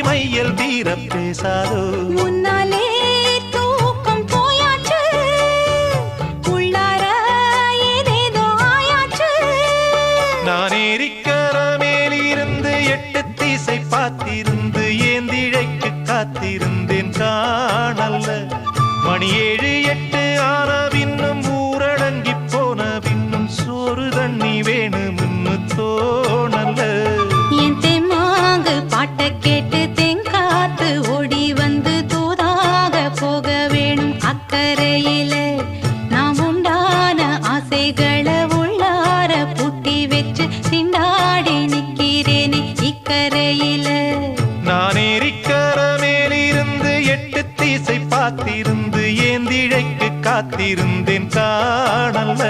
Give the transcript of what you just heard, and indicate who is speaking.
Speaker 1: மையல் தீர பேசாதோ
Speaker 2: முன்னாலே தூக்கம் போயாச்சு உள்ளார ஏதேதோ ஆயாச்சு
Speaker 1: நான் ஏரிக்கர மேலிருந்து 8 திசை பார்த்திருந்து ஏந்திழைக்கு காத்திருந்தேன் காணல்ல மணி 7 8 ஆன பின்னும் ஊரடங்கி போன பின்னும் சோறு தண்ணி வேணும்னு தோணல்ல
Speaker 2: என் தெம்மாங்கு பாட்டை கேட்டு தெங்காத்து ஓடி வந்து தூதாக போக வேணும் அக்கறையில நாம் உண்டான ஆசைகளை உள்ளார பூட்டி வச்சு திண்டாடி நிக்கிறேனே இக்கரையில
Speaker 1: நான் ஏரிக்கர மேலிருந்து 8 திசை பார்த்திருந்து ஏந்திழைக்கு காத்திருந்தேன் காணல்ல